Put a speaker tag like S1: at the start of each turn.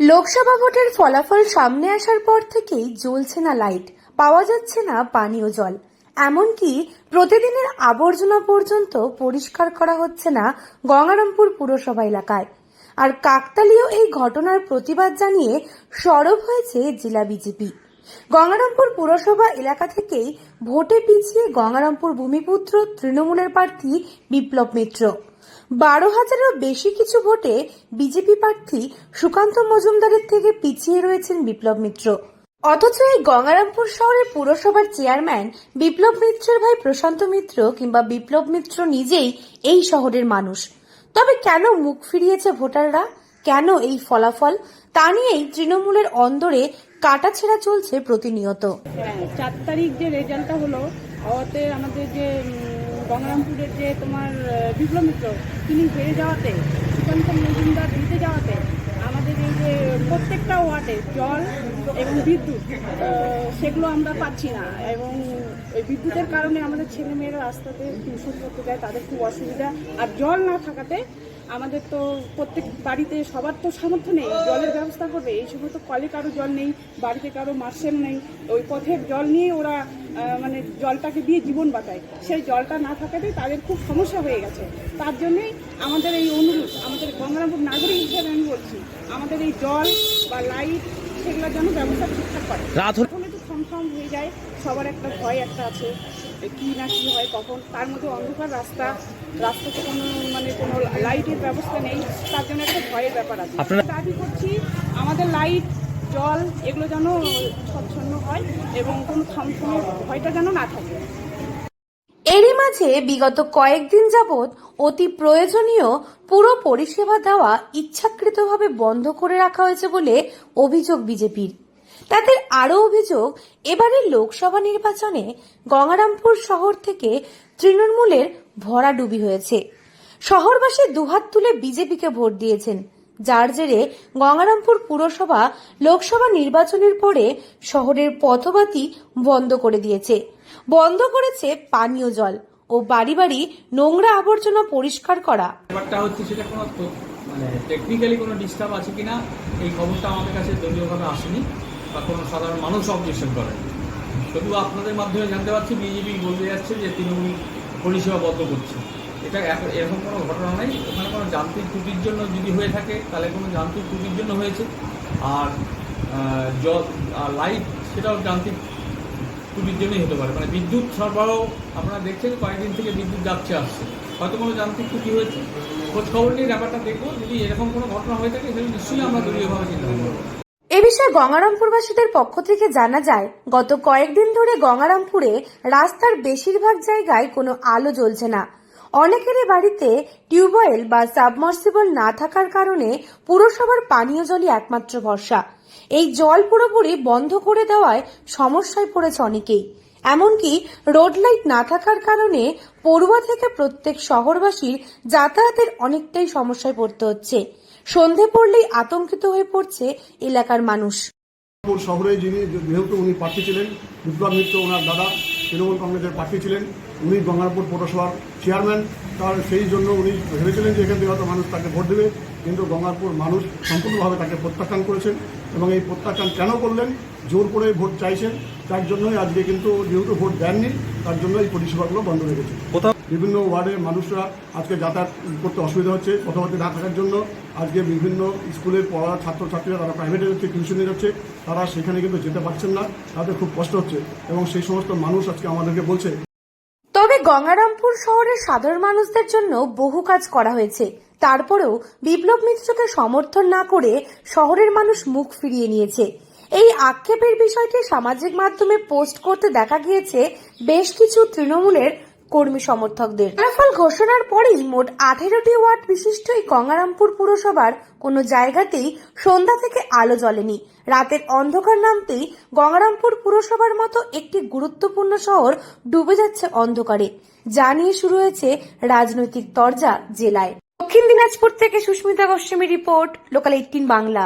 S1: লোকসভা ভোটের ফলাফল সামনে আসার পর থেকেই জ্বলছে না লাইট, পাওয়া যাচ্ছে না পানীয় জল, এমনকি প্রতিদিনের আবর্জনা পর্যন্ত পরিষ্কার করা হচ্ছে না গঙ্গারামপুর পুরসভা এলাকায়। আর কাকতালীয় এই ঘটনার প্রতিবাদ জানিয়ে সরব হয়েছে জেলা বিজেপি। গঙ্গারামপুর পুরসভা এলাকা থেকেই ভোটে পিছিয়ে গঙ্গারামপুর ভূমিপুত্র তৃণমূলের প্রার্থী বিপ্লব মিত্র। 12,000-এরও বেশি কিছু ভোটে বিজেপি প্রার্থী সুকান্ত মজুমদারের থেকে পিছিয়ে রয়েছেন বিপ্লব মিত্র। অথচ এই গঙ্গারামপুর শহরের পুরসভার চেয়ারম্যান বিপ্লব মিত্রের ভাই প্রশান্ত মিত্র কিংবা বিপ্লব মিত্র নিজেই এই শহরের মানুষ। তবে কেন মুখ ফিরিয়েছে ভোটাররা, কেন এই ফলাফল, তা নিয়েই তৃণমূলের অন্দরে কাটাছেঁড়া চলছে প্রতিনিয়ত।
S2: 4 তারিখ যে রেজাল্টটা হলো, ওতে আমাদের যে গঙ্গারামপুরের যে তোমার বিপ্লব মিত্র তিনি হেরে যাওয়াতে, সুকান্ত মজুমদার জিতে যাওয়াতে আমাদের এই যে প্রত্যেকটা ওয়ার্ডে জল এবং বিদ্যুৎ সেগুলো আমরা পাচ্ছি না, এবং ওই বিদ্যুতের কারণে আমাদের ছেলেমেয়েরা রাস্তাতে টিউশন করতে যায়, তাদের খুব অসুবিধা। আর জল না থাকাতে আমাদের তো প্রত্যেক বাড়িতে সবার তো সামর্থ্য নেই জলের ব্যবস্থা করবে। এই সময় তো কলে কারো জল নেই, বাড়িতে কারো মার্শেল নেই, ওই পথের জল নিয়ে ওরা মানে জলটাকে দিয়ে জীবন বাঁচায়। সেই জলটা না থাকাতে তাদের খুব সমস্যা হয়ে গেছে। তার জন্যই আমাদের এই অনুরোধ, আমাদের গঙ্গারামপুর নাগরিক হিসেবে আমি বলছি, আমাদের এই জল বা লাইট সেগুলোর জন্য ব্যবস্থা ঠিকঠাক করে। প্রথমে তো থমথম হয়ে যায়, সবার একটা ভয় একটা আছে, কি না কি হয় কখন, তার মধ্যে অন্ধকার রাস্তাতে কোনো লাইটের ব্যবস্থা নেই, তার জন্য একটা ভয়ের ব্যাপার আছে। দাবি করছি আমাদের লাইট জল এগুলো যেন স্বচ্ছন্ন হয় এবং কোনো থমথমের ভয়টা যেন না থাকে।
S1: এরই মাঝে বিগত কয়েকদিন যাবৎ অতি প্রয়োজনীয় পুরো পরিষেবা দেওয়া ইচ্ছাকৃতভাবে বন্ধ করে রাখা হয়েছে বলে অভিযোগ বিজেপির। তাদের আরও অভিযোগ, এবারের লোকসভা নির্বাচনে গঙ্গারামপুর শহর থেকে তৃণমূলের ভরাডুবি হয়েছে। শহরবাসী দুহাত তুলে বিজেপিকে ভোট দিয়েছেন, যার জেরে গঙ্গারামপুর পুরসভা লোকসভা নির্বাচনের পরে শহরের পথবাতি বন্ধ করে দিয়েছে, বন্ধ করেছে পানীয় জল ও বাড়ি বাড়ি নোংরা আবর্জনা পরিষ্কার করা।
S3: ব্যাপারটা হচ্ছে সেটা কোনো টেকনিক্যালি কোনো ডিস্টার্ব আছে কিনা এই খবরটা আমাদের কাছে দলীয়ভাবে আসেনি বা কোনো সাধারণ মানুষ অবজেকশন করেন। শুধু আপনাদের মাধ্যমে জানতে পারছি বিজেপি বলতে যাচ্ছে যে তৃণমূল পরিষেবা বন্ধ করছে। এটা এরকম কোনো ঘটনা নেই। ওখানে কোনো যান্ত্রিক ত্রুটির জন্য যদি হয়ে থাকে তাহলে কোনো যান্ত্রিক ত্রুটির জন্য হয়েছে। আর জল আর লাইট সেটাও যান্ত্রিক ত্রুটির জন্যই হতে পারে। মানে বিদ্যুৎ সরবরাহ আপনারা দেখছেন কয়েকদিন থেকে বিদ্যুৎ যাচ্ছে আসছে, হয়তো কোনো যান্ত্রিক ত্রুটি হয়েছে। খোঁজ খবর নিয়ে ব্যাপারটা দেখবো, যদি এরকম কোনো ঘটনা হয়ে থাকে সেটা নিশ্চয়ই আমরা দলীয়ভাবে চিন্তা করবো।
S1: এ বিষয়ে গঙ্গারামপুরবাসীদের পক্ষ থেকে জানা যায়, গত কয়েকদিন ধরে গঙ্গারামপুরে রাস্তার বেশিরভাগ জায়গায় কোনো আলো জ্বলছে না। অনেকেরই বাড়িতে টিউবওয়েল বা সাবমার্সিবল না থাকার কারণে পুরসভার পানীয় জলই একমাত্র ভরসা। এই জল পুরোপুরি বন্ধ করে দেওয়ায় সমস্যায় পড়েছে অনেকেই। এমনকি রোড লাইট না থাকার কারণে পড়ুয়া থেকে প্রত্যেক শহরবাসীর যাতায়াতের অনেকটাই সমস্যায় পড়তে হচ্ছে। সন্ধে পড়লেই আতঙ্কিত হয়ে পড়ছে এলাকার মানুষ।
S4: শহরে যিনি, যেহেতু উনি প্রার্থী ছিলেন, বিপ্লব মিত্র ওনার দাদা তৃণমূল কংগ্রেসের প্রার্থী ছিলেন, উনি গঙ্গারামপুর পৌরসভার চেয়ারম্যান, তার সেই জন্য উনি ভেবেছিলেন যে এখান থেকে হয়তো মানুষ তাকে ভোট দেবে, কিন্তু গঙ্গারামপুর মানুষ সম্পূর্ণভাবে তাকে প্রত্যাখ্যান করেছেন। এবং এই প্রত্যাখ্যান কেন করলেন, জোর করে ভোট চাইছেন, তার জন্যই আজকে কিন্তু যেহেতু ভোট দেননি তার জন্য এই পরিষেবাগুলো বন্ধ হয়ে গেছে। বিভিন্ন ওয়ার্ডের মানুষরা আজকে যাতায়াত করতে অসুবিধা হচ্ছে পথবাতি না থাকার জন্য। আজকে বিভিন্ন স্কুলের পড়া ছাত্রছাত্রীরা তারা প্রাইভেটে যাচ্ছে, টিউশনে যাচ্ছে, তারা সেখানে কিন্তু যেতে পারছেন না, তাদের খুব কষ্ট হচ্ছে। এবং সেই সমস্ত মানুষ আজকে আমাদেরকে বলছে।
S1: তবে গঙ্গারামপুর শহরের সাধারণ মানুষদের জন্য বহু কাজ করা হয়েছে, তারপরেও বিপ্লব মিত্রকে সমর্থন না করে শহরের মানুষ মুখ ফিরিয়ে নিয়েছে। এই আক্ষেপের বিষয়টি সামাজিক মাধ্যমে পোস্ট করতে দেখা গিয়েছে বেশ কিছু তৃণমূলের কর্মী সমর্থকদের। ফলাফল ঘোষণার পরেই মোট 18টি ওয়ার্ড বিশিষ্ট এই গঙ্গারামপুর পুরসভার কোনো জায়গাতেই সন্ধ্যা থেকে আলো জ্বলেনি। রাতের অন্ধকার নামতেই গঙ্গারামপুর পুরসভার মতো একটি গুরুত্বপূর্ণ শহর ডুবে যাচ্ছে অন্ধকারে, যা নিয়ে শুরু হয়েছে রাজনৈতিক তরজা জেলায়। দক্ষিণ দিনাজপুর থেকে সুস্মিতা গোস্বামী রিপোর্ট, লোকাল 18 বাংলা।